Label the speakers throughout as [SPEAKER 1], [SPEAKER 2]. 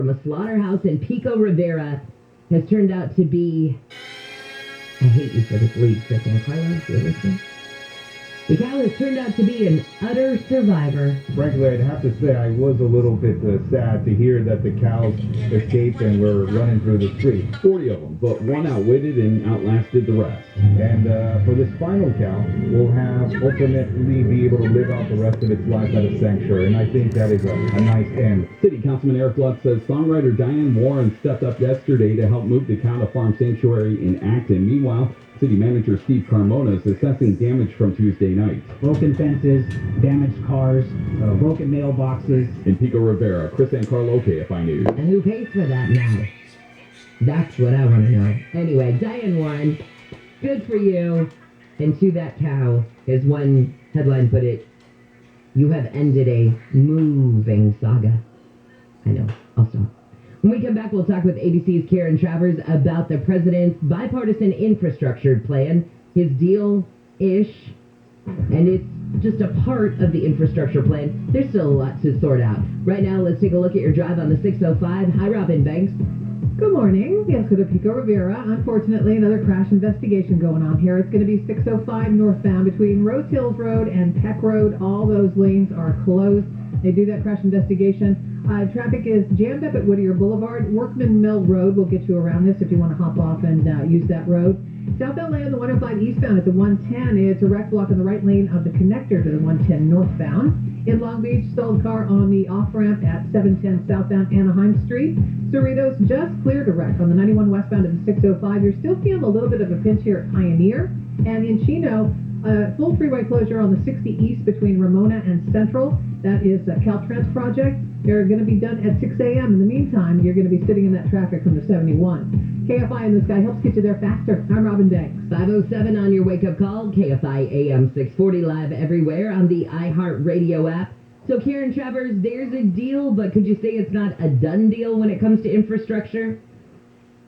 [SPEAKER 1] from a slaughterhouse in Pico Rivera has turned out to be, I hate you for this lead, Kristen. Carlos, you're listening? The cow has turned out to be an utter survivor.
[SPEAKER 2] Frankly, I'd have to say I was a little bit sad to hear that the cows escaped and were running through the street.
[SPEAKER 3] 40 of them, but one outwitted and outlasted the rest.
[SPEAKER 2] And for this final cow, will have ultimately be able to live out the rest of its life at a sanctuary, and I think that is a nice end.
[SPEAKER 3] City Councilman Eric Lutz says songwriter Diane Warren stepped up yesterday to help move the cow to Farm Sanctuary in Acton. Meanwhile, City Manager Steve Carmona is assessing damage from Tuesday night.
[SPEAKER 4] Broken fences, damaged cars, broken mailboxes.
[SPEAKER 3] In Pico Rivera, Chris and Carlo, KFI News.
[SPEAKER 1] And who pays for that now? That's what I want to know. Anyway, Diane Warren, good for you. And to that cow, as one headline put it, you have ended a moving saga. I know, I'll stop. When we come back, we'll talk with ABC's Karen Travers about the president's bipartisan infrastructure plan, his deal-ish, and it's just a part of the infrastructure plan. There's still a lot to sort out. Right now, let's take a look at your drive on the 605. Hi, Robin Banks.
[SPEAKER 5] Good morning. Yes, go to Pico Rivera. Unfortunately, another crash investigation going on here. It's going to be 605 northbound between Rose Hills Road and Peck Road. All those lanes are closed. They do that crash investigation. Traffic is jammed up at Whittier Boulevard. Workman Mill Road will get you around this if you want to hop off and use that road. Southbound lane on the 105 eastbound at the 110. It's a wreck block on the right lane of the connector to the 110 northbound. In Long Beach, stalled car on the off-ramp at 710 southbound Anaheim Street. Cerritos just cleared a wreck on the 91 westbound at the 605. You're still feeling a little bit of a pinch here at Pioneer. And in Chino, full freeway closure on the 60 east between Ramona and Central. That is a Caltrans project. They're going to be done at 6 a.m. In the meantime, you're going to be sitting in that traffic from the 71. KFI in the Sky helps get you there faster. I'm Robin Banks.
[SPEAKER 1] 507 on your wake-up call. KFI AM 640 live everywhere on the iHeartRadio app. So, Karen Travers, there's a deal, but could you say it's not a done deal when it comes to infrastructure?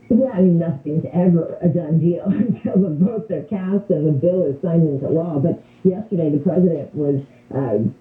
[SPEAKER 6] Yeah, I mean, nothing's ever a done deal until the votes are cast and the bill is signed into law. But yesterday, the president was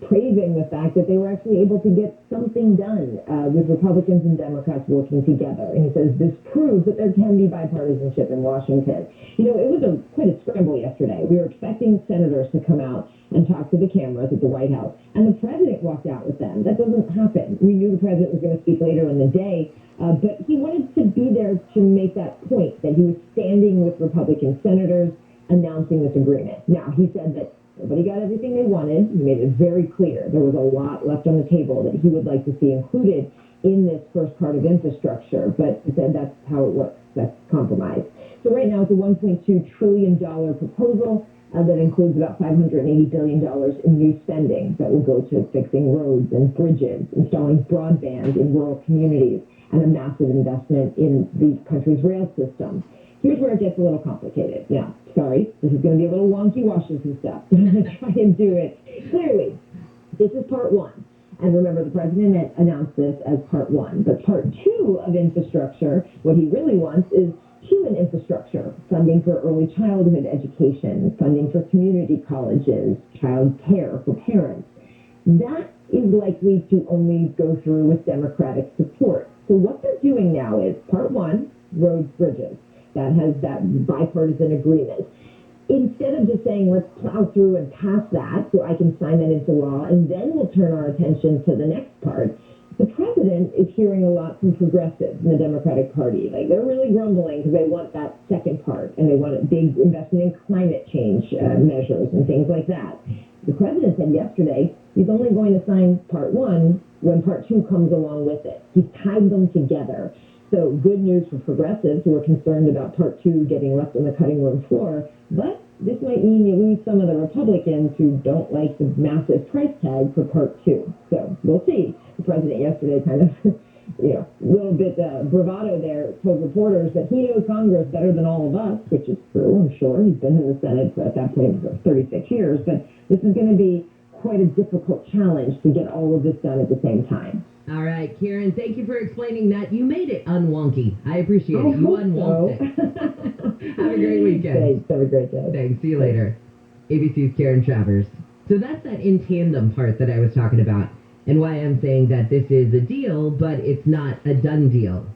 [SPEAKER 6] praising the fact that they were actually able to get something done with Republicans and Democrats working together. And he says this proves that there can be bipartisanship in Washington. You know, it was quite a scramble yesterday. We were expecting senators to come out and talk to the cameras at the White House, and the president walked out with them. That doesn't happen. We knew the president was going to speak later in the day, but he wanted to be there to make that point that he was standing with Republican senators announcing this agreement. Now, he said that nobody got everything they wanted. He made it very clear there was a lot left on the table that he would like to see included in this first part of infrastructure, but he said that's how it works. That's compromise. So right now it's a $1.2 trillion proposal that includes about $580 billion in new spending that will go to fixing roads and bridges, installing broadband in rural communities, and a massive investment in the country's rail system. Here's where it gets a little complicated. Now, sorry, this is going to be a little wonky Washington stuff. I'm going to try and do it clearly. This is part one. And remember, the president announced this as part one. But part two of infrastructure, what he really wants is human infrastructure, funding for early childhood education, funding for community colleges, child care for parents. That is likely to only go through with Democratic support. So what they're doing now is part one, roads, bridges. That has that bipartisan agreement. Instead of just saying, let's plow through and pass that so I can sign that into law, and then we'll turn our attention to the next part, the president is hearing a lot from progressives in the Democratic Party. Like, they're really grumbling because they want that second part, and they want a big investment in climate change measures and things like that. The president said yesterday he's only going to sign part one when part two comes along with it. He's tied them together. So good news for progressives who are concerned about part two getting left on the cutting room floor, but this might mean you lose some of the Republicans who don't like the massive price tag for part two. So we'll see. The president yesterday kind of, a little bit bravado there, told reporters that he knows Congress better than all of us, which is true, I'm sure. He's been in the Senate at that point for 36 years, but this is going to be quite a difficult challenge to get all of this done at the same time.
[SPEAKER 1] All right, Karen, thank you for explaining that. You made it unwonky. I appreciate it. You unwonked it. Have a great weekend.
[SPEAKER 6] Thanks. Have a great day.
[SPEAKER 1] Thanks. See you later. ABC's Karen Travers. So that's that in tandem part that I was talking about. and why I'm saying that this is a deal, but it's not a done deal.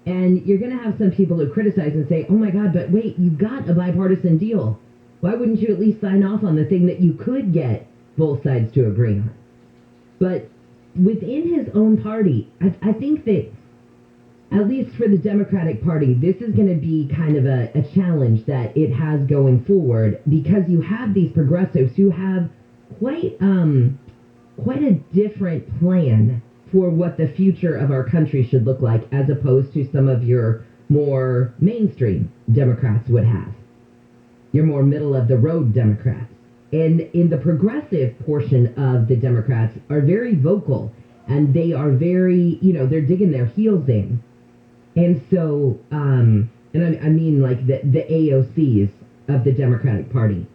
[SPEAKER 1] And you're going to have some people who criticize and say, oh my God, but wait, you got a bipartisan deal. Why wouldn't you at least sign off on the thing that you could get both sides to agree on? But within his own party, I think that, at least for the Democratic Party, this is going to be kind of a challenge that it has going forward, because you have these progressives who have quite a different plan for what the future of our country should look like, as opposed to some of your more mainstream Democrats would have. Your more middle-of-the-road Democrats. And in the progressive portion of the Democrats are very vocal, and they are very, they're digging their heels in. And so, and I mean like the AOCs of the Democratic Party.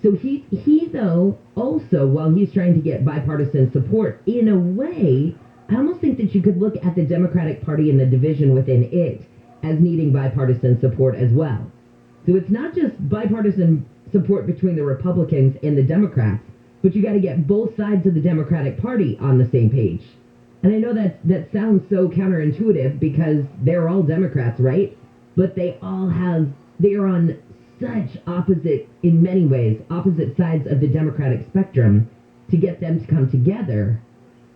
[SPEAKER 1] So he though, also, while he's trying to get bipartisan support, in a way, I almost think that you could look at the Democratic Party and the division within it as needing bipartisan support as well. So it's not just bipartisan support between the Republicans and the Democrats, but you got to get both sides of the Democratic Party on the same page. And I know that sounds so counterintuitive, because they're all Democrats, right? But they are on such opposite, in many ways, opposite sides of the Democratic spectrum. To get them to come together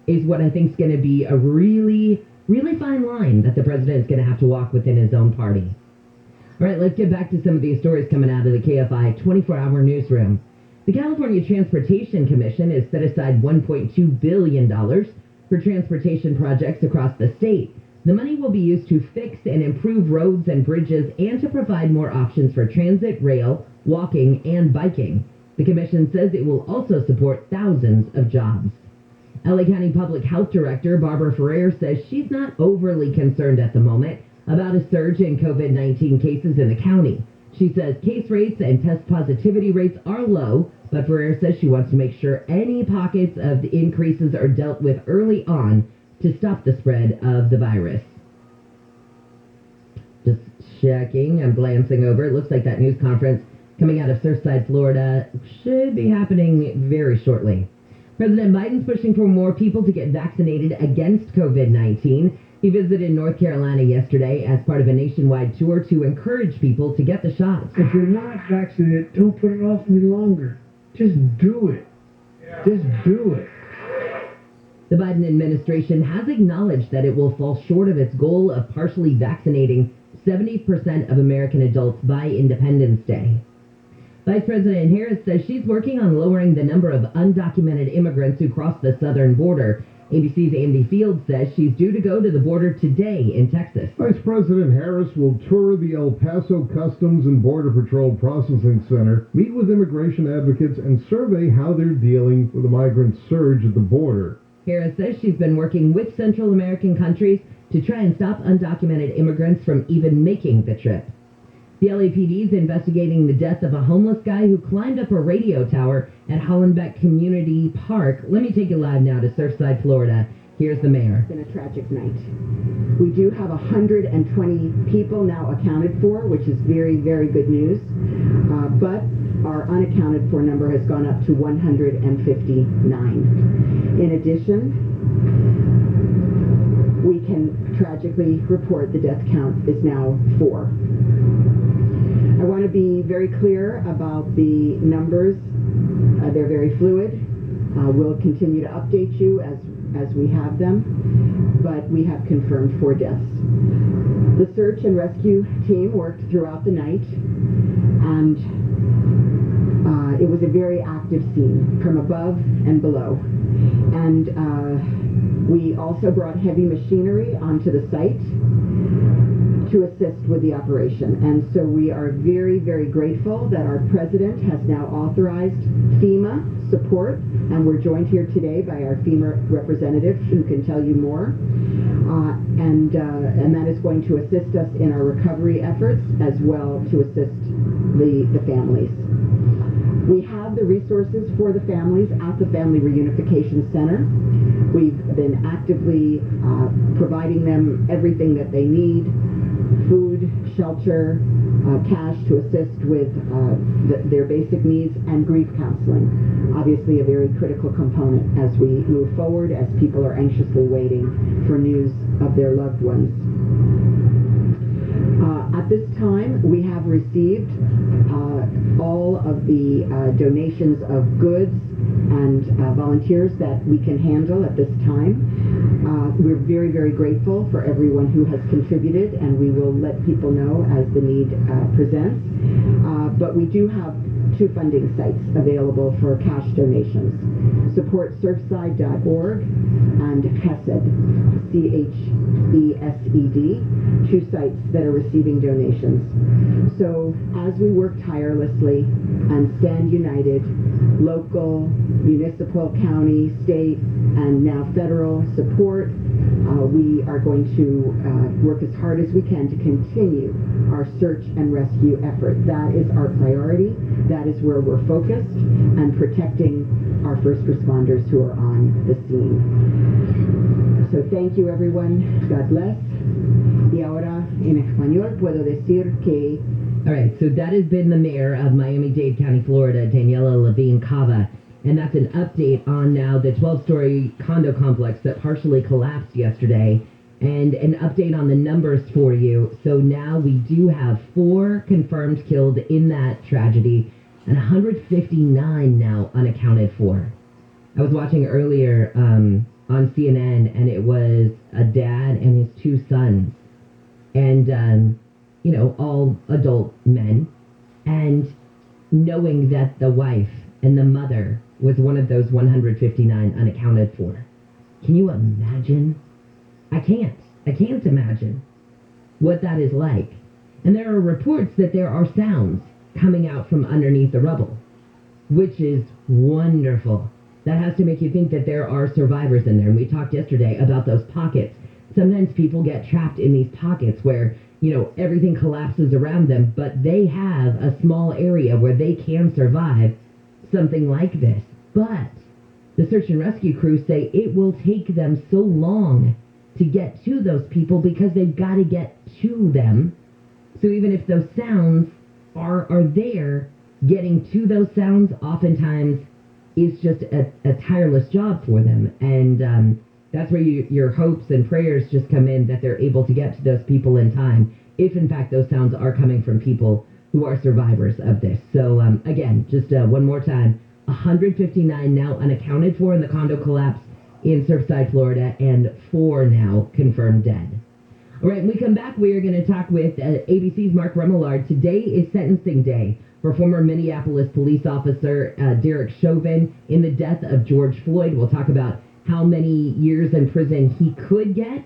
[SPEAKER 1] is what I think is going to be a really, really fine line that the president is going to have to walk within his own party. All right, let's get back to some of these stories coming out of the KFI 24-hour newsroom. The California Transportation Commission has set aside $1.2 billion for transportation projects across the state. The money will be used to fix and improve roads and bridges, and to provide more options for transit, rail, walking, and biking. The commission says it will also support thousands of jobs. LA County Public Health Director Barbara Ferrer says she's not overly concerned at the moment about a surge in COVID-19 cases in the county. She says case rates and test positivity rates are low, but Ferrer says she wants to make sure any pockets of the increases are dealt with early on to stop the spread of the virus. Just checking, I'm glancing over. It looks like that news conference coming out of Surfside, Florida, should be happening very shortly. President Biden's pushing for more people to get vaccinated against COVID-19. He visited North Carolina yesterday as part of a nationwide tour to encourage people to get the shots.
[SPEAKER 7] If you're not vaccinated, don't put it off any longer. Just do it. Just do it.
[SPEAKER 1] The Biden administration has acknowledged that it will fall short of its goal of partially vaccinating 70% of American adults by Independence Day. Vice President Harris says she's working on lowering the number of undocumented immigrants who cross the southern border. ABC's Andy Field says she's due to go to the border today in Texas.
[SPEAKER 2] Vice President Harris will tour the El Paso Customs and Border Patrol Processing Center, meet with immigration advocates, and survey how they're dealing with the migrant surge at the border.
[SPEAKER 1] Harris says she's been working with Central American countries to try and stop undocumented immigrants from even making the trip. The LAPD is investigating the death of a homeless guy who climbed up a radio tower at Hollenbeck Community Park. Let me take you live now to Surfside, Florida. Here's the mayor.
[SPEAKER 8] It's been a tragic night. We do have 120 people now accounted for, which is very, very good news. But our unaccounted for number has gone up to 159. In addition, we can tragically report the death count is now 4. I want to be very clear about the numbers. They're very fluid. We'll continue to update you as we have them, but we have confirmed 4 deaths. The search and rescue team worked throughout the night, and it was a very active scene from above and below. And we also brought heavy machinery onto the site to assist with the operation. And so we are very, very grateful that our president has now authorized FEMA support, and we're joined here today by our FEMA representative who can tell you more. And that is going to assist us in our recovery efforts, as well to assist the families. We have the resources for the families at the Family Reunification Center. We've been actively providing them everything that they need: food, shelter, cash to assist with their basic needs and grief counseling. Obviously a very critical component as we move forward, as people are anxiously waiting for news of their loved ones. At this time, we have received all of the donations of goods and volunteers that we can handle at this time. We're very, very grateful for everyone who has contributed, and we will let people know as the need presents. But we do have two funding sites available for cash donations. Support Surfside.org and Chesed, C-H-E-S-E-D, two sites that are receiving donations. So as we work tirelessly and stand united, local, municipal, county, state, and now federal support, we are going to work as hard as we can to continue our search and rescue effort. That is our priority. That is where we're focused, and protecting our first responders who are on the scene. So thank you, everyone. God bless. Y ahora, en español, puedo decir que...
[SPEAKER 1] All right, so that has been the mayor of Miami-Dade County, Florida, Daniela Levine Cava. And that's an update on now the 12-story condo complex that partially collapsed yesterday, and an update on the numbers for you. So now we do have 4 confirmed killed in that tragedy and 159 now unaccounted for. I was watching earlier on CNN, and it was a dad and his 2 sons, and, you know, all adult men, and knowing that the wife and the mother was one of those 159 unaccounted for. Can you imagine? I can't imagine what that is like. And there are reports that there are sounds coming out from underneath the rubble, which is wonderful. That has to make you think that there are survivors in there. And we talked yesterday about those pockets. Sometimes people get trapped in these pockets where, you know, everything collapses around them, but they have a small area where they can survive something like this. But the search and rescue crews say it will take them so long to get to those people because they've got to get to them. So even if those sounds are there, getting to those sounds oftentimes is just a tireless job for them. And that's where your hopes and prayers just come in, that they're able to get to those people in time, if in fact those sounds are coming from people who are survivors of this. So again, just one more time, 159 now unaccounted for in the condo collapse in Surfside, Florida, and 4 now confirmed dead. All right, when we come back, we are going to talk with ABC's Mark Remillard. Today is sentencing day for former Minneapolis police officer Derek Chauvin in the death of George Floyd. We'll talk about how many years in prison he could get.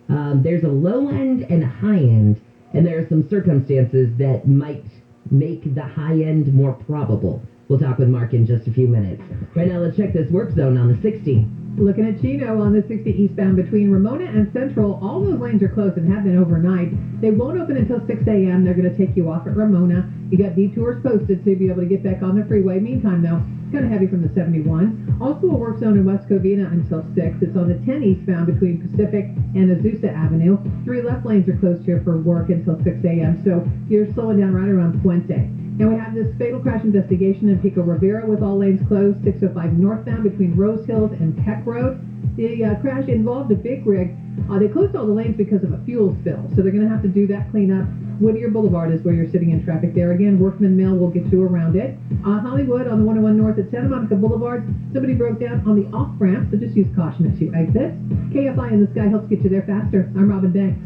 [SPEAKER 1] There's a low end and a high end, and there are some circumstances that might make the high end more probable. We'll talk with Mark in just a few minutes. Right now, let's check this work zone on the 60.
[SPEAKER 5] Looking at Chino on the 60 eastbound between Ramona and Central. All those lanes are closed and have been overnight. They won't open until 6 a.m. They're going to take you off at Ramona. You got detours posted, so you'll be able to get back on the freeway. Meantime, though, it's kind of heavy from the 71. Also a work zone in West Covina until 6. It's on the 10 eastbound between Pacific and Azusa Avenue. 3 left lanes are closed here for work until 6 a.m. So you're slowing down right around Puente. Now we have this fatal crash investigation in Pico Rivera with all lanes closed, 605 northbound between Rose Hills and Peck Road. The crash involved a big rig. They closed all the lanes because of a fuel spill, so they're going to have to do that cleanup. Whittier Boulevard is where you're sitting in traffic there. Again, Workman Mill will get you around it. Hollywood on the 101 North at Santa Monica Boulevard. Somebody broke down on the off-ramp, so just use caution as you exit. KFI in the Sky helps get you there faster. I'm Robin Banks.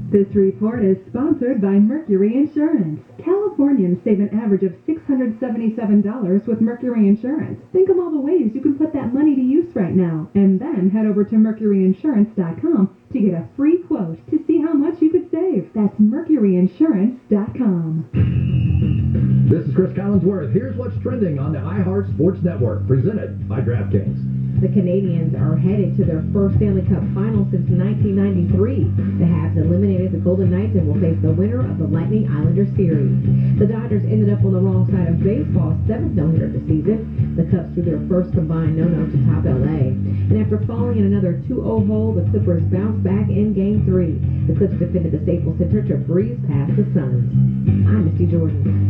[SPEAKER 9] This report is sponsored by Mercury Insurance. Californians save an average of $677 with Mercury Insurance. Think of all the ways you can put that money to use right now. And then head over to mercuryinsurance.com to get a free quote to see how much you could save. That's mercuryinsurance.com.
[SPEAKER 10] This is Chris Collinsworth. Here's what's trending on the iHeart Sports Network, presented by DraftKings.
[SPEAKER 11] The Canadians are headed to their first Stanley Cup final since 1993. The Habs eliminated the
[SPEAKER 5] Golden Knights and will face the winner of the Lightning Islander series. The Dodgers ended up on the wrong side of baseball's 7th no-hitter of the season. The Cubs threw their first combined no-no to top L.A. And after falling in another 2-0 hole, the Clippers bounced back in Game 3. The Clips defended the Staples Center to breeze past the Suns. I'm Misty Jordan.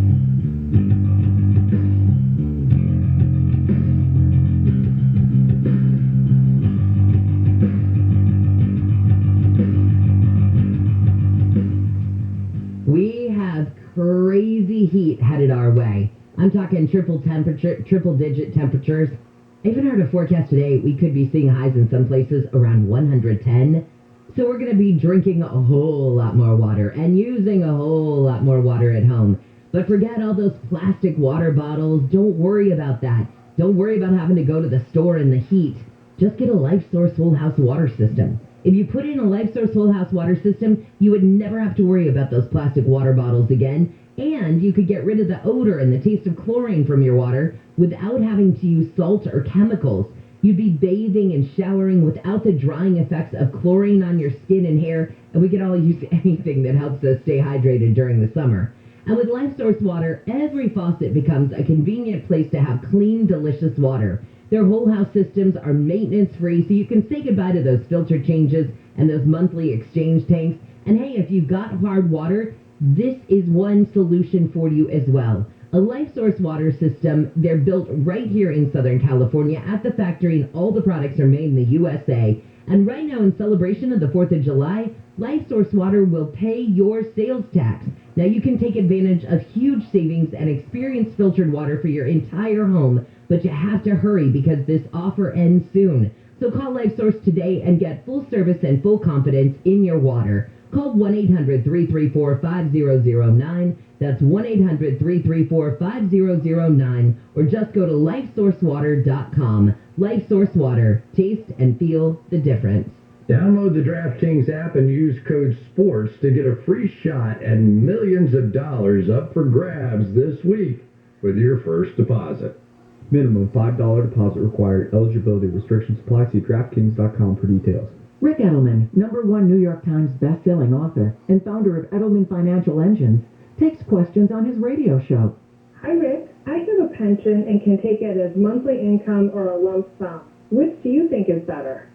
[SPEAKER 1] We have crazy heat headed our way. I'm talking triple-digit temperatures. I even heard a forecast today we could be seeing highs in some places around 110. So we're going to be drinking a whole lot more water and using a whole lot more water at home. But forget all those plastic water bottles. Don't worry about that. Don't worry about having to go to the store in the heat. Just get a LifeSource Whole House water system. If you put in a LifeSource Whole House water system, you would never have to worry about those plastic water bottles again, and you could get rid of the odor and the taste of chlorine from your water without having to use salt or chemicals. You'd be bathing and showering without the drying effects of chlorine on your skin and hair, and we could all use anything that helps us stay hydrated during the summer. And with LifeSource water, every faucet becomes a convenient place to have clean, delicious water. Their whole house systems are maintenance-free, so you can say goodbye to those filter changes and those monthly exchange tanks. And hey, if you've got hard water, this is one solution for you as well. A LifeSource water system, they're built right here in Southern California at the factory, and all the products are made in the USA. And right now, in celebration of the 4th of July, LifeSource water will pay your sales tax. Now, you can take advantage of huge savings and experience filtered water for your entire home, but you have to hurry because this offer ends soon. So call LifeSource today and get full service and full confidence in your water. Call 1-800-334-5009. That's 1-800-334-5009. Or just go to lifesourcewater.com. LifeSource Water. Taste and feel the difference.
[SPEAKER 10] Download the DraftKings app and use code SPORTS to get a free shot at millions of dollars up for grabs this week with your first deposit.
[SPEAKER 11] Minimum $5 deposit required. Eligibility restrictions apply. See DraftKings.com for details.
[SPEAKER 12] Rick Edelman, #1 New York Times best-selling author and founder of Edelman Financial Engines, takes questions on his radio show.
[SPEAKER 13] Hi, Rick. I have a pension and can take it as monthly income or a lump sum. Which do you think is better?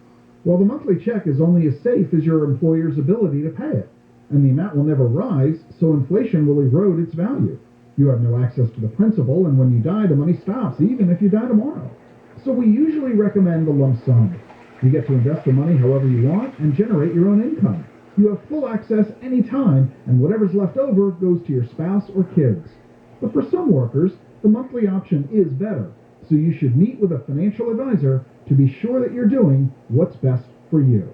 [SPEAKER 2] Well, the monthly check is only as safe as your employer's ability to pay it, and the amount will never rise, so inflation will erode its value. You have no access to the principal, and when you die, the money stops, even if you die tomorrow. So we usually recommend the lump sum. You get to invest the money however you want and generate your own income. You have full access anytime, and whatever's left over goes to your spouse or kids. But for some workers, the monthly option is better, so you should meet with a financial advisor to be sure that you're doing what's best for you.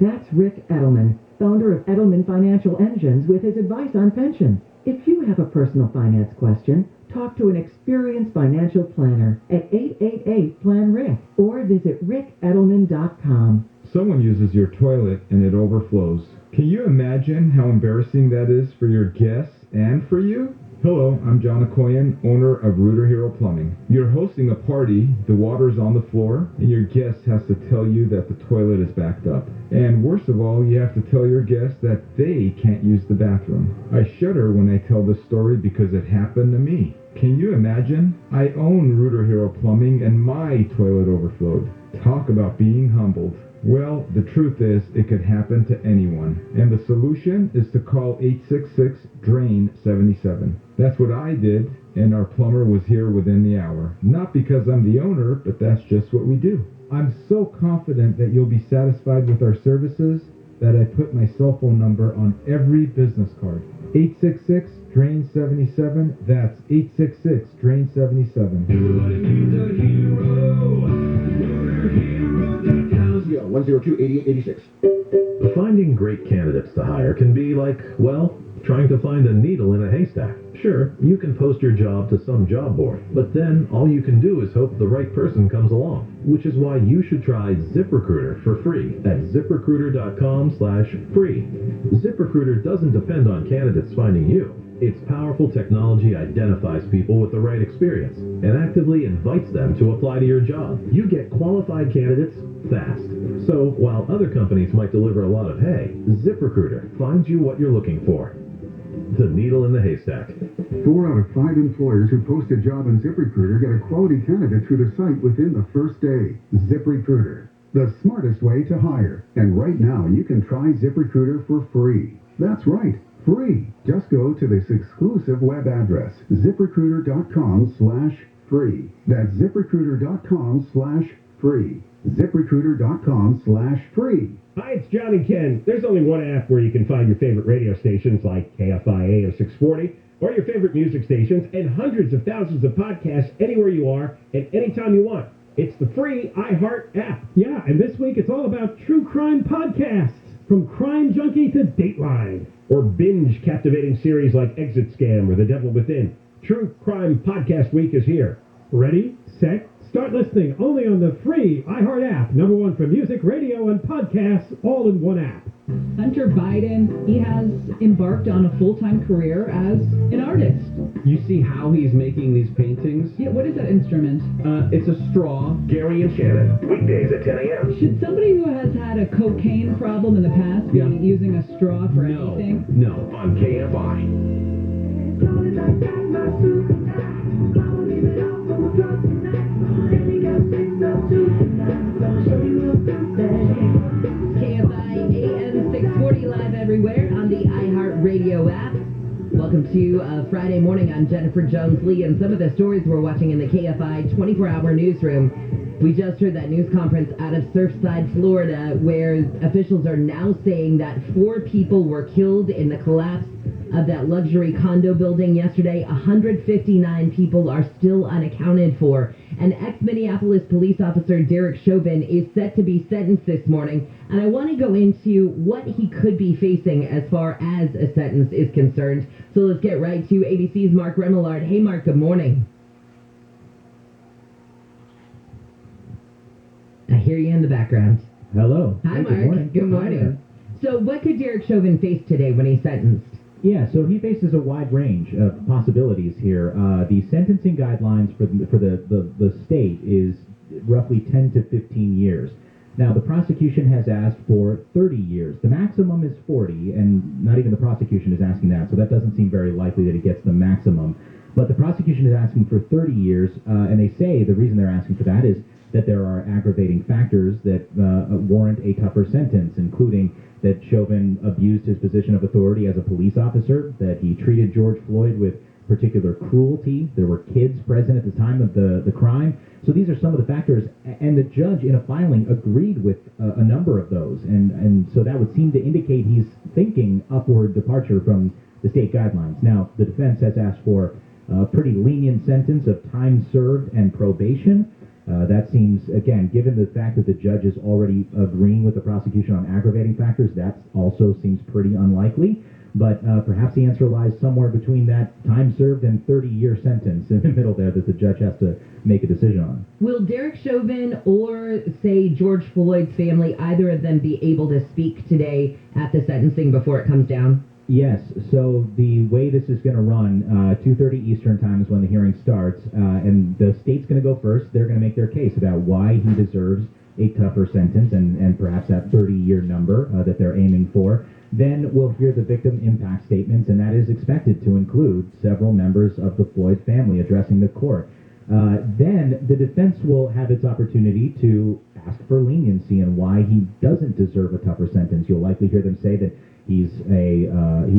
[SPEAKER 12] That's Rick Edelman, founder of Edelman Financial Engines, with his advice on pension. If you have a personal finance question, talk to an experienced financial planner at 888-PLAN-RICK or visit rickedelman.com.
[SPEAKER 14] Someone uses your toilet and it overflows. Can you imagine how embarrassing that is for your guests and for you? Hello, I'm John Okoyan, owner of Rooter Hero Plumbing. You're hosting a party, the water's on the floor, and your guest has to tell you that the toilet is backed up. And worst of all, you have to tell your guest that they can't use the bathroom. I shudder when I tell this story because it happened to me. Can you imagine? I own Rooter Hero Plumbing and my toilet overflowed. Talk about being humbled. Well, the truth is, it could happen to anyone. And the solution is to call 866-DRAIN-77. That's what I did, and our plumber was here within the hour. Not because I'm the owner, but that's just what we do. I'm so confident that you'll be satisfied with our services that I put my cell phone number on every business card. 866-DRAIN-77. That's 866-DRAIN-77.
[SPEAKER 10] Everybody needs a hero. 102-8886.
[SPEAKER 15] Finding great candidates to hire can be like, well, trying to find a needle in a haystack. Sure, you can post your job to some job board, but then all you can do is hope the right person comes along, which is why you should try ZipRecruiter for free at ZipRecruiter.com/free. ZipRecruiter doesn't depend on candidates finding you. Its powerful technology identifies people with the right experience and actively invites them to apply to your job. You get qualified candidates fast. So, while other companies might deliver a lot of hay, ZipRecruiter finds you what you're looking for. The needle in the haystack.
[SPEAKER 16] 4 out of 5 employers who post a job on ZipRecruiter get a quality candidate through the site within the first day. ZipRecruiter, the smartest way to hire. And right now, you can try ZipRecruiter for free. That's right, free. Just go to this exclusive web address, ZipRecruiter.com/free. That's ZipRecruiter.com/free. ZipRecruiter.com/free.
[SPEAKER 17] Hi, it's John and Ken. There's only one app where you can find your favorite radio stations like KFI AM 640 or your favorite music stations and hundreds of thousands of podcasts anywhere you are and anytime you want. It's the free iHeart app.
[SPEAKER 18] Yeah, and this week it's all about true crime podcasts, from Crime Junkie to Dateline.
[SPEAKER 17] Or binge captivating series like Exit Scam or The Devil Within. True Crime Podcast Week is here.
[SPEAKER 18] Ready, set, start listening only on the free iHeart app. #1 for music, radio, and podcasts, all in one app.
[SPEAKER 19] Hunter Biden, he has embarked on a full-time career as an artist.
[SPEAKER 3] You see how he's making these paintings?
[SPEAKER 19] Yeah, what is that instrument?
[SPEAKER 3] It's a straw.
[SPEAKER 15] Gary and Shannon, weekdays at 10 a.m.
[SPEAKER 19] Should somebody who has had a cocaine problem in the past be using a straw for anything?
[SPEAKER 15] No, on KFI.
[SPEAKER 1] KFI AM 640 live everywhere on the iHeartRadio app. Welcome to Friday morning. I'm Jennifer Jones-Lee, and some of the stories we're watching in the KFI 24-hour newsroom. We just heard that news conference out of Surfside, Florida, where officials are now saying that 4 people were killed in the collapse of that luxury condo building yesterday. 159 people are still unaccounted for. And ex-Minneapolis police officer Derek Chauvin is set to be sentenced this morning. And I want to go into what he could be facing as far as a sentence is concerned. So let's get right to ABC's Mark Remillard. Hey, Mark, good morning. I hear you in the background.
[SPEAKER 4] Hello.
[SPEAKER 1] Hi,
[SPEAKER 4] Hey,
[SPEAKER 1] Mark. Good morning. So what could Derek Chauvin face today when he's sentenced?
[SPEAKER 4] Yeah, so he faces a wide range of possibilities here. The sentencing guidelines for the state is roughly 10 to 15 years. Now, the prosecution has asked for 30 years. The maximum is 40, and not even the prosecution is asking that, so that doesn't seem very likely that he gets the maximum. But the prosecution is asking for 30 years, and they say the reason they're asking for that is that there are aggravating factors that warrant a tougher sentence, including that Chauvin abused his position of authority as a police officer, that he treated George Floyd with particular cruelty. There were kids present at the time of the crime. So these are some of the factors, and the judge in a filing agreed with a number of those, and so that would seem to indicate he's thinking upward departure from the state guidelines. Now, the defense has asked for a pretty lenient sentence of time served and probation. That seems, again, given the fact that the judge is already agreeing with the prosecution on aggravating factors, that also seems pretty unlikely. But perhaps the answer lies somewhere between that time served and 30-year sentence in the middle there that the judge has to make a decision on.
[SPEAKER 1] Will Derek Chauvin or, say, George Floyd's family, either of them be able to speak today at the sentencing before it comes down?
[SPEAKER 4] Yes, so the way this is going to run, 2:30 Eastern time is when the hearing starts, and the state's going to go first. They're going to make their case about why he deserves a tougher sentence and perhaps that 30-year number that they're aiming for. Then we'll hear the victim impact statements, and that is expected to include several members of the Floyd family addressing the court. Then the defense will have its opportunity to ask for leniency and why he doesn't deserve a tougher sentence. You'll likely hear them say that he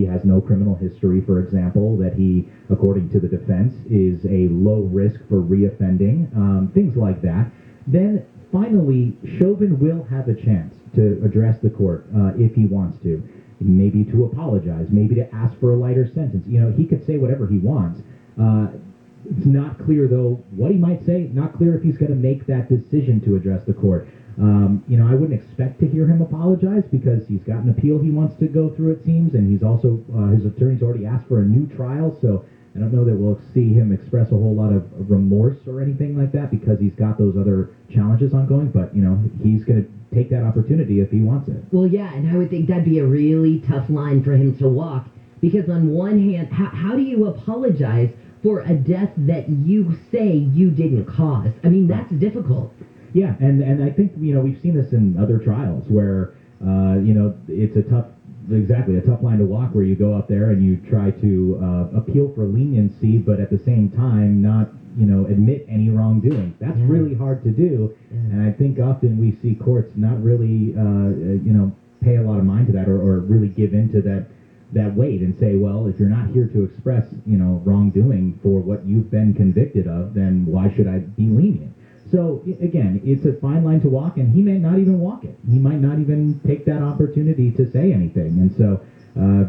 [SPEAKER 4] has no criminal history, for example, that he, according to the defense, is a low risk for reoffending, things like that. Then finally, Chauvin will have a chance to address the court if he wants to. Maybe to apologize, maybe to ask for a lighter sentence. You know, he could say whatever he wants. It's not clear, though, what he might say. Not clear if he's going to make that decision to address the court. I wouldn't expect to hear him apologize because he's got an appeal he wants to go through, it seems, and he's also, his attorney's already asked for a new trial, so I don't know that we'll see him express a whole lot of remorse or anything like that because he's got those other challenges ongoing, but, he's going to take that opportunity if he wants it.
[SPEAKER 1] Well, yeah, and I would think that'd be a really tough line for him to walk Because on one hand, how do you apologize for a death that you say you didn't cause? I mean, that's difficult.
[SPEAKER 4] Yeah, and I think, we've seen this in other trials where, it's a tough line to walk, where you go out there and you try to appeal for leniency, but at the same time not, admit any wrongdoing. That's really hard to do, and I think often we see courts not really, pay a lot of mind to that or really give into that weight and say, well, if you're not here to express, wrongdoing for what you've been convicted of, then why should I be lenient? So, again, it's a fine line to walk, and he may not even walk it. He might not even take that opportunity to say anything. And so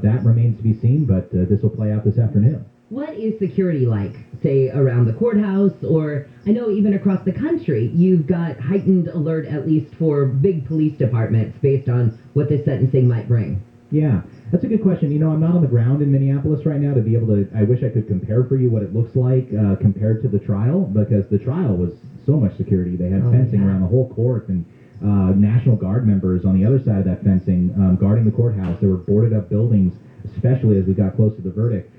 [SPEAKER 4] that remains to be seen, but this will play out this afternoon.
[SPEAKER 1] What is security like, say, around the courthouse, or I know even across the country, you've got heightened alert, at least for big police departments, based on what this sentencing might bring?
[SPEAKER 4] Yeah, that's a good question. I'm not on the ground in Minneapolis right now to be able to, I wish I could compare for you what it looks like compared to the trial, because the trial was so much security. They had fencing around the whole court, and National Guard members on the other side of that fencing guarding the courthouse. There were boarded up buildings, especially as we got close to the verdict.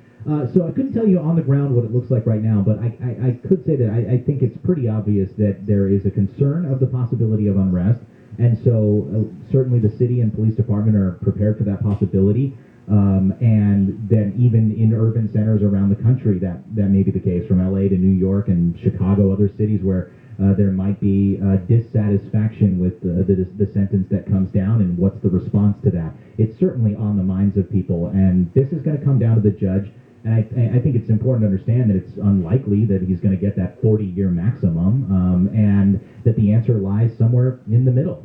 [SPEAKER 4] So I couldn't tell you on the ground what it looks like right now, but I could say that I think it's pretty obvious that there is a concern of the possibility of unrest. And so certainly the city and police department are prepared for that possibility. And then even in urban centers around the country, that may be the case, from LA to New York and Chicago, other cities where there might be dissatisfaction with the sentence that comes down, and what's the response to that. It's certainly on the minds of people, and this is going to come down to the judge. And I think it's important to understand that it's unlikely that he's going to get that 40-year maximum, and that the answer lies somewhere in the middle.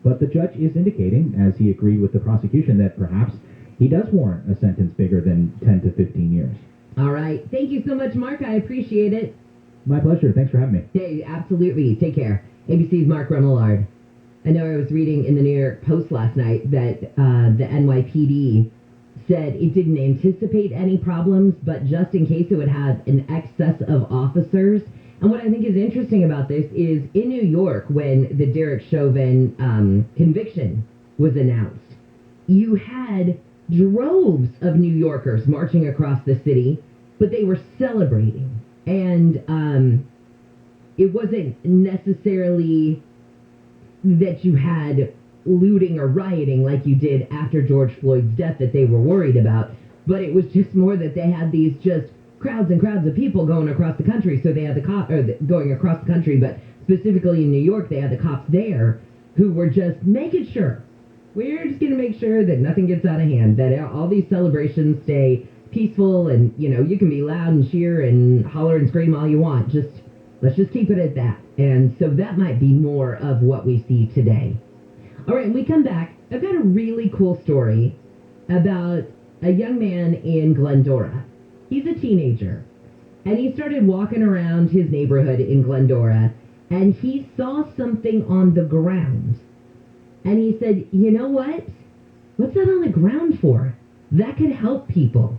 [SPEAKER 4] But the judge is indicating, as he agreed with the prosecution, that perhaps he does warrant a sentence bigger than 10 to 15 years.
[SPEAKER 1] All right. Thank you so much, Mark. I appreciate it.
[SPEAKER 4] My pleasure. Thanks for having me.
[SPEAKER 1] Hey, absolutely. Take care. ABC's Mark Remillard. I know I was reading in the New York Post last night that the NYPD said it didn't anticipate any problems, but just in case it would have an excess of officers. And what I think is interesting about this is in New York, when the Derek Chauvin conviction was announced, you had droves of New Yorkers marching across the city, but they were celebrating. And it wasn't necessarily that you had looting or rioting like you did after George Floyd's death that they were worried about, but it was just more that they had these just crowds and crowds of people going across the country. So they had going across the country, but specifically in New York, they had the cops there who were just making sure, we're just going to make sure that nothing gets out of hand, that all these celebrations stay peaceful, and you can be loud and cheer and holler and scream all you want. Let's just keep it at that. And so that might be more of what we see today. All right, when we come back, I've got a really cool story about a young man in Glendora. He's a teenager, and he started walking around his neighborhood in Glendora, and he saw something on the ground. And he said, you know what? What's that on the ground for? That could help people.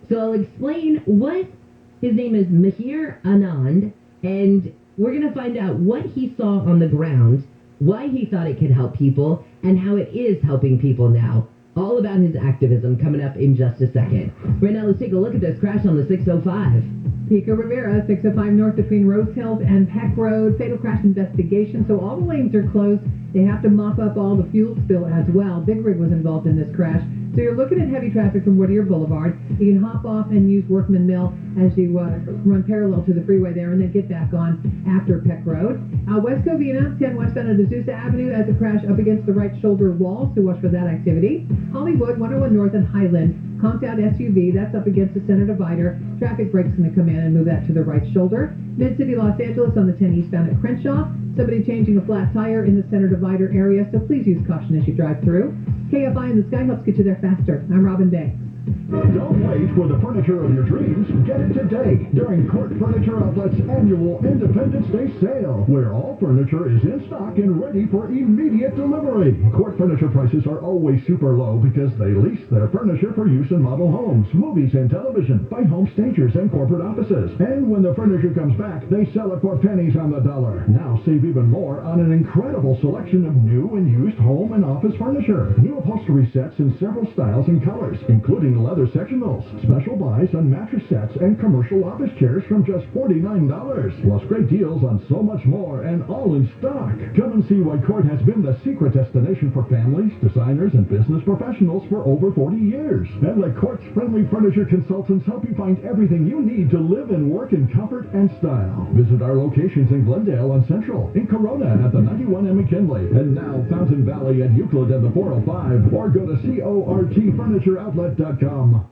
[SPEAKER 1] So I'll explain what his name is, Mahir Anand, and we're going to find out what he saw on the ground, why he thought it could help people, and how it is helping people now. All about his activism coming up in just a second. Right now, let's take a look at this crash on the 605.
[SPEAKER 5] Pico Rivera, 605 north between Rose Hills and Peck Road. Fatal crash investigation. So all the lanes are closed. They have to mop up all the fuel spill as well. Big Rig was involved in this crash. So you're looking at heavy traffic from Whittier Boulevard. You can hop off and use Workman Mill as you run parallel to the freeway there, and then get back on after Peck Road. West Covina, 10 westbound of Azusa Avenue, as a crash up against the right shoulder wall, so watch for that activity. Hollywood, 101 North and Highland, conked out SUV, that's up against the center divider. Traffic brake's going to come in and move that to the right shoulder. Mid-City Los Angeles on the 10 eastbound at Crenshaw. Somebody changing a flat tire in the center divider area, so please use caution as you drive through. KFI and the Sky helps get you there faster. I'm Robin Banks.
[SPEAKER 2] Don't wait for the furniture of your dreams. Get it today during Court Furniture Outlet's annual Independence Day sale, where all furniture is in stock and ready for immediate delivery. Court Furniture prices are always super low because they lease their furniture for use in model homes, movies, and television by home stagers and corporate offices. And when the furniture comes back, they sell it for pennies on the dollar. Now save even more on an incredible selection of new and used home and office furniture. New upholstery sets in several styles and colors, including leather
[SPEAKER 20] Chrysler sectionals, special buys on mattress sets and commercial office chairs from just $49. Plus great deals on so much more and all in stock. Come and see why Court has been the secret destination for families, designers, and business professionals for over 40 years. And let Court's friendly furniture consultants help you find everything you need to live and work in comfort and style. Visit our locations in Glendale on Central, in Corona at the 91 and McKinley, and now Fountain Valley at Euclid and the 405, or go to cortfurnitureoutlet.com.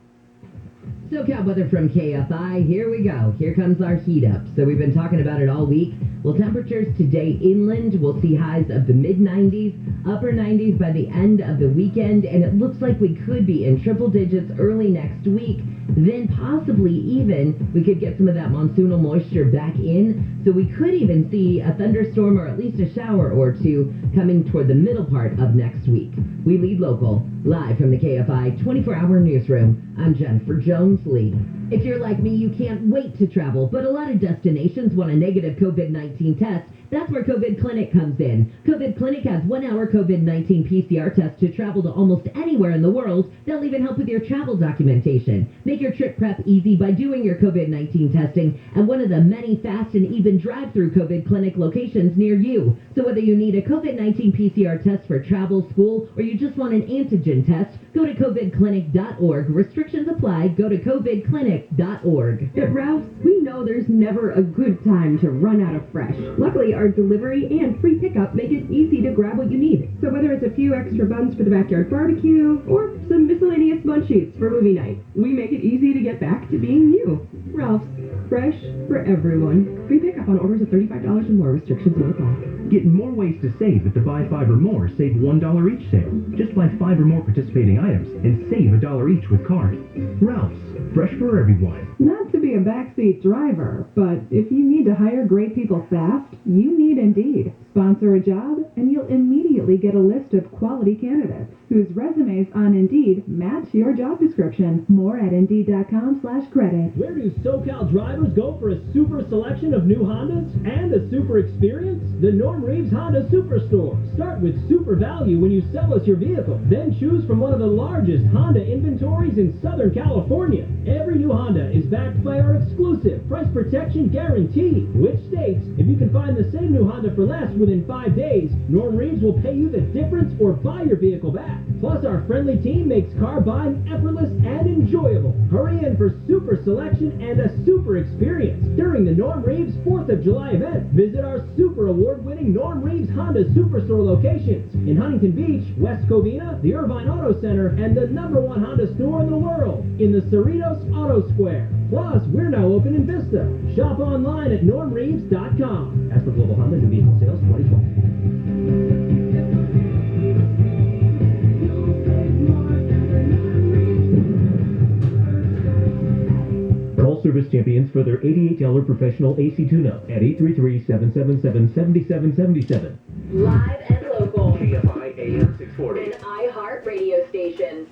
[SPEAKER 1] SoCal weather from KFI. Here we go. Here comes our heat up. So we've been talking about it all week. Well, temperatures today inland, we'll see highs of the mid-90s, upper 90s by the end of the weekend, and it looks like we could be in triple digits early next week. Then possibly even we could get some of that monsoonal moisture back in, so we could even see a thunderstorm or at least a shower or two coming toward the middle part of next week. We lead local, live from the KFI 24-hour newsroom. I'm Jennifer Jones-Lee. If you're like me, you can't wait to travel, but a lot of destinations want a negative COVID-19 test. That's where COVID Clinic comes in. COVID Clinic has 1-hour COVID-19 PCR tests to travel to almost anywhere in the world. They'll even help with your travel documentation. Make your trip prep easy by doing your COVID-19 testing at one of the many fast and even drive-through COVID Clinic locations near you. So whether you need a COVID-19 PCR test for travel, school, or you just want an antigen test, go to covidclinic.org. Restrictions apply. Go to covidclinic.org.
[SPEAKER 21] At Ralph's, we know there's never a good time to run out of fresh. Luckily, our delivery and free pickup make it easy to grab what you need. So whether it's a few extra buns for the backyard barbecue or some miscellaneous munchies for movie night, we make it easy to get back to being you. Ralph's, fresh for everyone. Free pickup on orders of $35 or more. Restrictions will apply.
[SPEAKER 22] Get more ways to save at the Buy 5 or More Save $1 each sale. Just buy 5 or more participating items and save $1 each with card. Ralph's, fresh for everyone.
[SPEAKER 9] Not to be a backseat driver, but if you need to hire great people fast, you need Indeed. Sponsor a job, and you'll immediately get a list of quality candidates whose resumes on Indeed match your job description. More at Indeed.com/credit.
[SPEAKER 23] Where do SoCal drivers go for a super selection of new Hondas and a super experience? The Norm Reeves Honda Superstore. Start with super value when you sell us your vehicle. Then choose from one of the largest Honda inventories in Southern California. Every new Honda is backed by our exclusive price protection guarantee, which states if you can find the same new Honda for less within 5 days, Norm Reeves will pay you the difference or buy your vehicle back. Plus, our friendly team makes car buying effortless and enjoyable. Hurry in for super selection and a super experience during the Norm Reeves 4th of July event. Visit our super award-winning Norm Reeves Honda Superstore locations in Huntington Beach, West Covina, the Irvine Auto Center, and the #1 Honda store in the world in the Cerritos Auto Square. Plus, we're now open in Vista. Shop online at normreeves.com. As for Global Honda New Vehicle Sales 2020.
[SPEAKER 22] Call Service Champions for their $88 professional AC tune-up at 833-777-7777.
[SPEAKER 1] Live and local.
[SPEAKER 22] KFI AM 640.
[SPEAKER 1] And iHeart radio stations.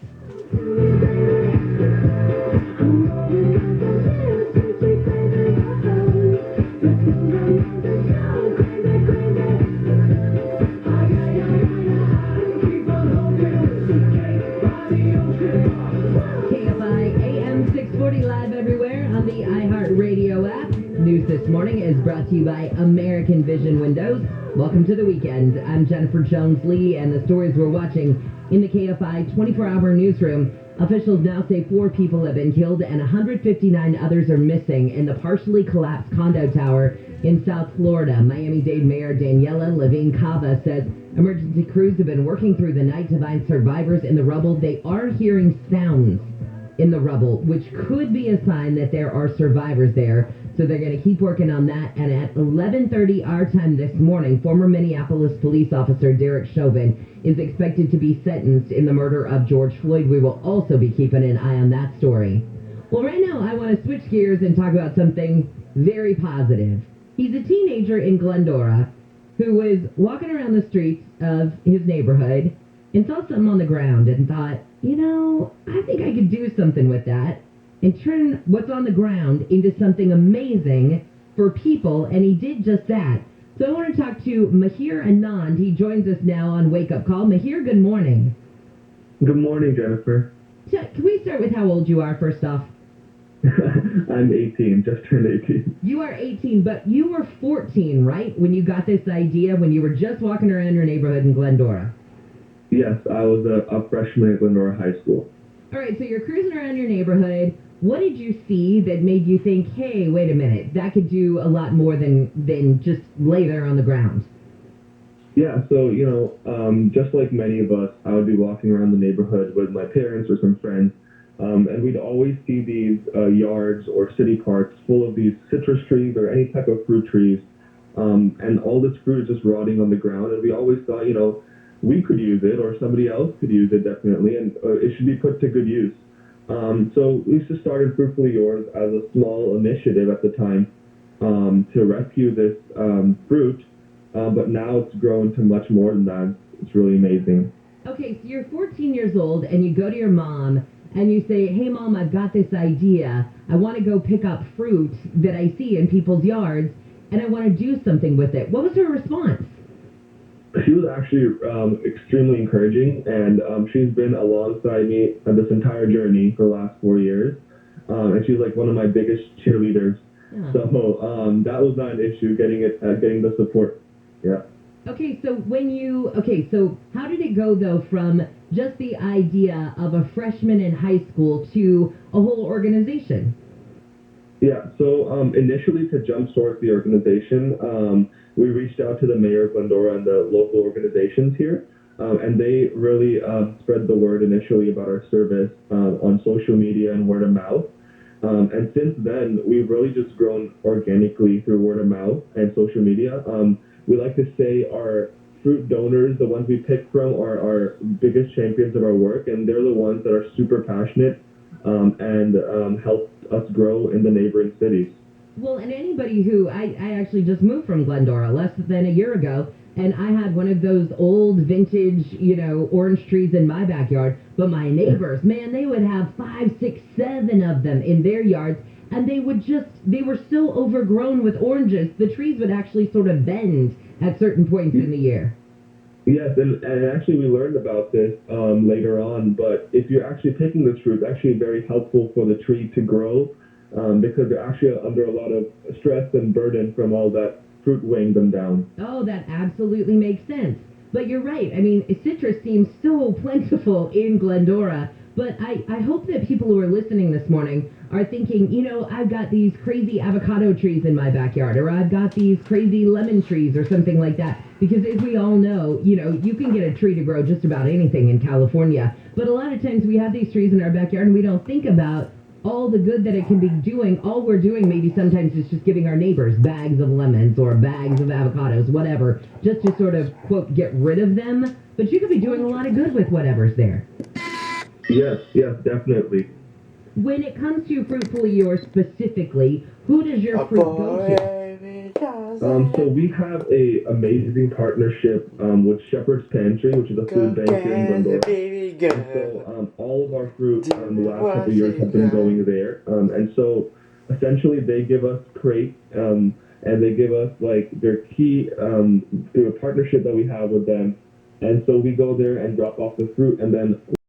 [SPEAKER 1] KFI AM 640 live everywhere on the iHeart Radio app. News this morning is brought to you by American Vision Windows. Welcome to the weekend. I'm Jennifer Jones-Lee, and the stories we're watching in the KFI 24-hour newsroom. Officials now say 4 people have been killed and 159 others are missing in the partially collapsed condo tower in South Florida. Miami-Dade Mayor Daniela Levine Cava says emergency crews have been working through the night to find survivors in the rubble. They are hearing sounds in the rubble, which could be a sign that there are survivors there. So they're going to keep working on that. And at 11:30 our time this morning, former Minneapolis police officer Derek Chauvin is expected to be sentenced in the murder of George Floyd. We will also be keeping an eye on that story. Well, right now I want to switch gears and talk about something very positive. He's a teenager in Glendora who was walking around the streets of his neighborhood and saw something on the ground and thought, you know, I think I could do something with that and turn what's on the ground into something amazing for people, and he did just that. So I want to talk to Mahir Anand. He joins us now on Wake Up Call. Mahir, good morning.
[SPEAKER 24] Good morning, Jennifer.
[SPEAKER 1] Can we start with how old you are first off?
[SPEAKER 6] I'm 18, just turned 18.
[SPEAKER 1] You are 18, but you were 14, right? When you got this idea, when you were just walking around your neighborhood in Glendora.
[SPEAKER 6] Yes, I was a freshman at Glendora High School.
[SPEAKER 1] All right, so you're cruising around your neighborhood. What did you see that made you think, hey, wait a minute, that could do a lot more than just lay there on the ground?
[SPEAKER 6] Yeah, so, just like many of us, I would be walking around the neighborhood with my parents or some friends, and we'd always see these yards or city parks full of these citrus trees or any type of fruit trees, and all this fruit is just rotting on the ground, and we always thought, we could use it, or somebody else could use it, definitely, and it should be put to good use. So we just started Fruitfully Yours as a small initiative at the time to rescue this fruit, but now it's grown to much more than that. It's really amazing.
[SPEAKER 1] Okay, so you're 14 years old, and you go to your mom, and you say, hey, Mom, I've got this idea. I want to go pick up fruit that I see in people's yards, and I want to do something with it. What was her response?
[SPEAKER 6] She was actually extremely encouraging, and she's been alongside me on this entire journey for the last 4 years, and she's like one of my biggest cheerleaders. Yeah. So that was not an issue, getting the support. Yeah.
[SPEAKER 1] Okay, so so how did it go though from just the idea of a freshman in high school to a whole organization?
[SPEAKER 6] Yeah, so initially to jumpstart the organization, we reached out to the mayor of Glendora and the local organizations here, and they really spread the word initially about our service on social media and word of mouth. And since then, we've really just grown organically through word of mouth and social media. We like to say our fruit donors, the ones we pick from, are our biggest champions of our work, and they're the ones that are super passionate and help us grow in the neighboring cities.
[SPEAKER 1] Well, and anybody who, I actually just moved from Glendora less than a year ago, and I had one of those old vintage, orange trees in my backyard, but my neighbors, man, they would have 5, 6, 7 of them in their yards, and they were so overgrown with oranges, the trees would actually sort of bend at certain points in the year.
[SPEAKER 6] Yes, and actually we learned about this later on, but if you're actually picking this fruit, it's actually very helpful for the tree to grow because they're actually under a lot of stress and burden from all that fruit weighing them down.
[SPEAKER 1] Oh, that absolutely makes sense. But you're right. I mean, citrus seems so plentiful in Glendora, but I hope that people who are listening this morning are thinking, I've got these crazy avocado trees in my backyard, or I've got these crazy lemon trees or something like that. Because as we all know, you can get a tree to grow just about anything in California. But a lot of times we have these trees in our backyard and we don't think about all the good that it can be doing. All we're doing maybe sometimes is just giving our neighbors bags of lemons or bags of avocados, whatever, just to sort of, quote, get rid of them. But you could be doing a lot of good with whatever's there.
[SPEAKER 6] Yes, definitely.
[SPEAKER 1] When it comes to Fruitfully Yours specifically, who does your fruit go to?
[SPEAKER 6] So we have a amazing partnership with Shepherd's Pantry, which is a food bank here in Glendora. And so all of our fruit the last couple of years have been going there. And so essentially they give us crates and they give us their key through a partnership that we have with them. And so we go there and drop off the fruit, and then